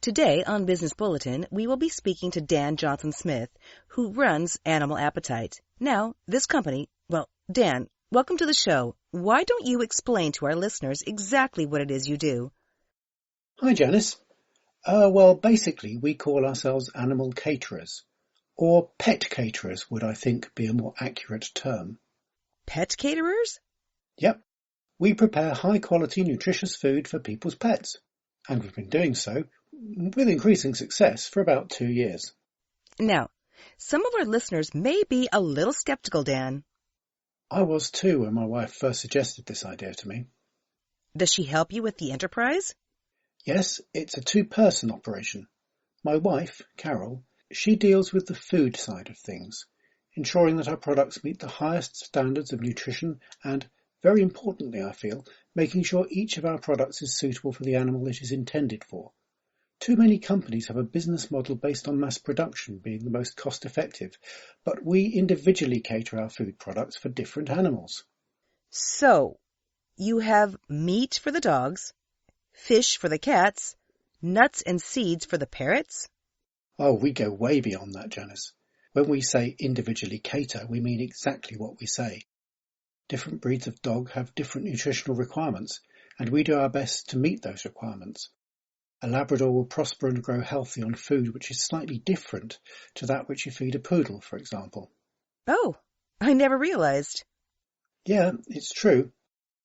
Today on Business Bulletin, we will be speaking to Dan Johnson-Smith, who runs Animal Appetite. Now, this company, Dan, welcome to the show. Why don't you explain to our listeners exactly what it is you do? Hi, Janice. Basically, we call ourselves animal caterers, or pet caterers would, I think, be a more accurate term. Pet caterers? Yep. We prepare high-quality, nutritious food for people's pets, and we've been doing so with increasing success for about 2 years. Now, some of our listeners may be a little skeptical, Dan. I was too when my wife first suggested this idea to me. Does she help you with the enterprise? Yes, it's a two-person operation. My wife, Carol, she deals with the food side of things, ensuring that our products meet the highest standards of nutrition and, very importantly, I feel, making sure each of our products is suitable for the animal it is intended for. Too many companies have a business model based on mass production being the most cost-effective, but we individually cater our food products for different animals. So, you have meat for the dogs, fish for the cats, nuts and seeds for the parrots? Oh, we go way beyond that, Janice. When we say individually cater, we mean exactly what we say. Different breeds of dog have different nutritional requirements, and we do our best to meet those requirements. A Labrador will prosper and grow healthy on food which is slightly different to that which you feed a poodle, for example. Oh, I never realized. Yeah, it's true.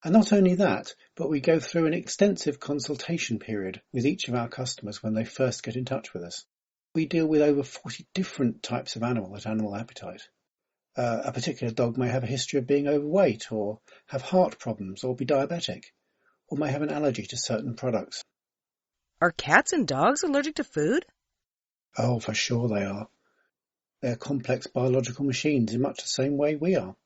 And not only that, but we go through an extensive consultation period with each of our customers when they first get in touch with us. We deal with over 40 different types of animal at Animal Appetite. A particular dog may have a history of being overweight, or have heart problems, or be diabetic, or may have an allergy to certain products. Are cats and dogs allergic to food? Oh, for sure they are. They're complex biological machines in much the same way we are.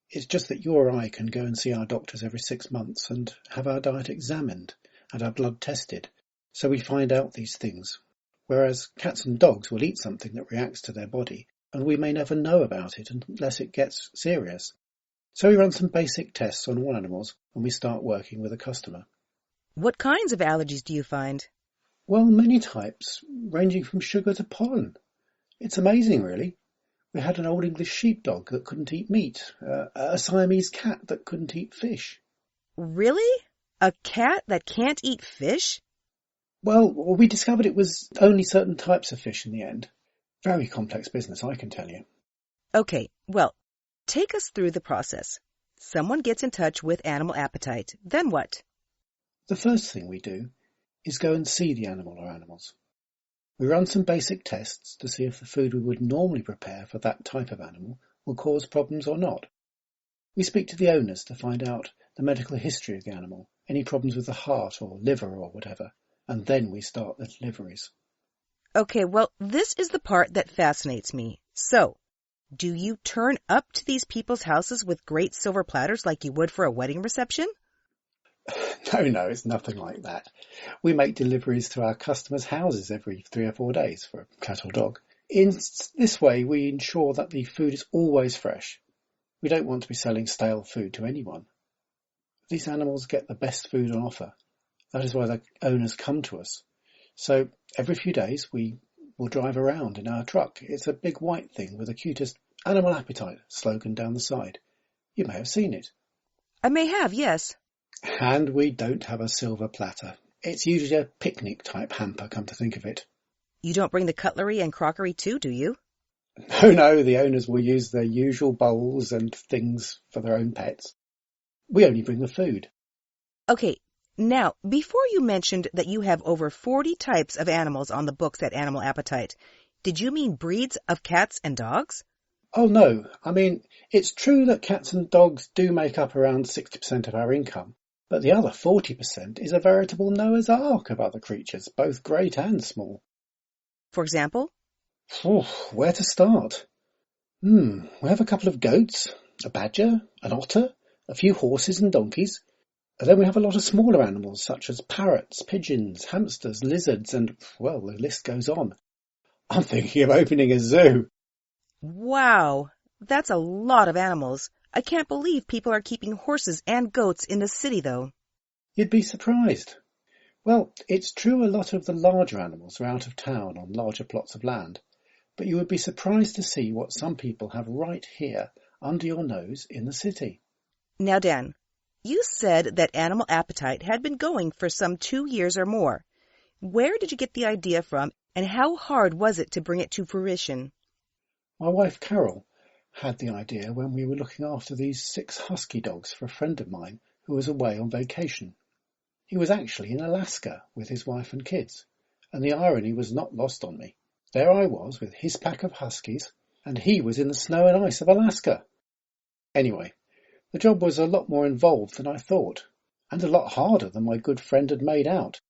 It's just that you or I can go and see our doctors every 6 months and have our diet examined and our blood tested, so we find out these things, whereas cats and dogs will eat something that reacts to their body, and we may never know about it unless it gets serious. So we run some basic tests on all animals when we start working with a customer. What kinds of allergies do you find? Well, many types, ranging from sugar to pollen. It's amazing, really. We had an old English sheepdog that couldn't eat meat, a Siamese cat that couldn't eat fish. Really? A cat that can't eat fish? Well, we discovered it was only certain types of fish in the end. Very complex business, I can tell you. Okay, take us through the process. Someone gets in touch with Animal Appetite. Then what? The first thing we do is go and see the animal or animals. We run some basic tests to see if the food we would normally prepare for that type of animal will cause problems or not. We speak to the owners to find out the medical history of the animal, any problems with the heart or liver or whatever, and then we start the deliveries. Okay, this is the part that fascinates me. So, do you turn up to these people's houses with great silver platters like you would for a wedding reception? No, it's nothing like that. We make deliveries to our customers' houses every 3 or 4 days for a cat or dog. In this way, we ensure that the food is always fresh. We don't want to be selling stale food to anyone. These animals get the best food on offer. That is why the owners come to us. So every few days, we will drive around in our truck. It's a big white thing with the cutest Animal Appetite slogan down the side. You may have seen it. I may have, yes. And we don't have a silver platter. It's usually a picnic-type hamper, come to think of it. You don't bring the cutlery and crockery too, do you? No, the owners will use their usual bowls and things for their own pets. We only bring the food. Okay, now, before you mentioned that you have over 40 types of animals on the books at Animal Appetite, did you mean breeds of cats and dogs? Oh, no. I mean, it's true that cats and dogs do make up around 60% of our income. But the other 40% is a veritable Noah's Ark of other creatures, both great and small. For example? Where to start? We have a couple of goats, a badger, an otter, a few horses and donkeys. And then we have a lot of smaller animals such as parrots, pigeons, hamsters, lizards, and, the list goes on. I'm thinking of opening a zoo. Wow, that's a lot of animals. I can't believe people are keeping horses and goats in the city, though. You'd be surprised. Well, it's true a lot of the larger animals are out of town on larger plots of land, but you would be surprised to see what some people have right here under your nose in the city. Now, Dan, you said that Animal Appetite had been going for some 2 years or more. Where did you get the idea from, and how hard was it to bring it to fruition? My wife Carol had the idea when we were looking after these 6 husky dogs for a friend of mine who was away on vacation. He was actually in Alaska with his wife and kids, and the irony was not lost on me. There I was with his pack of huskies, and he was in the snow and ice of Alaska. Anyway, the job was a lot more involved than I thought, and a lot harder than my good friend had made out.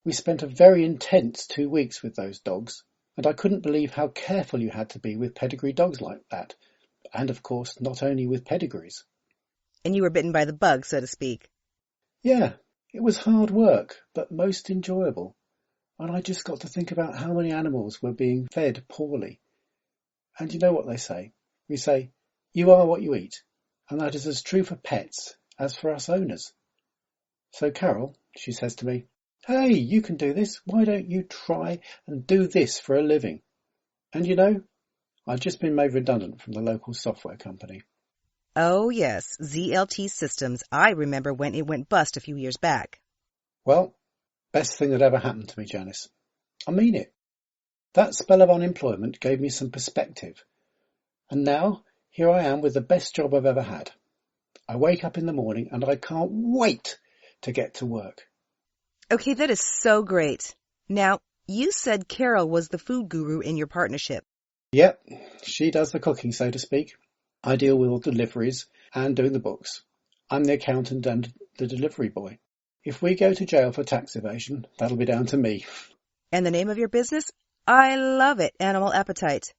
We spent a very intense 2 weeks with those dogs, and I couldn't believe how careful you had to be with pedigree dogs like that, and of course not only with pedigrees. And you were bitten by the bug, so to speak. Yeah, it was hard work, but most enjoyable, and I just got to think about how many animals were being fed poorly. And you know what they say? We say, you are what you eat, and that is as true for pets as for us owners. So Carol, she says to me, hey, you can do this. Why don't you try and do this for a living? And you know, I'd just been made redundant from the local software company. Oh, yes, ZLT Systems. I remember when it went bust a few years back. Well, best thing that ever happened to me, Janice. I mean it. That spell of unemployment gave me some perspective. And now, here I am with the best job I've ever had. I wake up in the morning and I can't wait to get to work. Okay, that is so great. Now, you said Carol was the food guru in your partnership. Yep, she does the cooking, so to speak. I deal with all deliveries and doing the books. I'm the accountant and the delivery boy. If we go to jail for tax evasion, that'll be down to me. And the name of your business? I love it, Animal Appetite.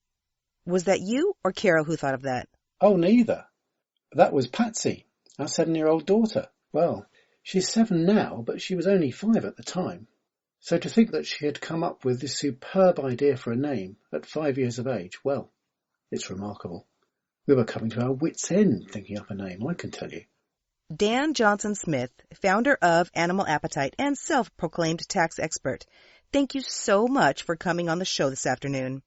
Was that you or Carol who thought of that? Oh, neither. That was Patsy, our 7-year-old daughter. Well, she's 7 now, but she was only 5 at the time. So to think that she had come up with this superb idea for a name at 5 years of age, well, it's remarkable. We were coming to our wits' end thinking up a name, I can tell you. Dan Johnson Smith, founder of Animal Appetite and self-proclaimed tax expert. Thank you so much for coming on the show this afternoon.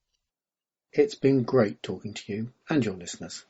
It's been great talking to you and your listeners.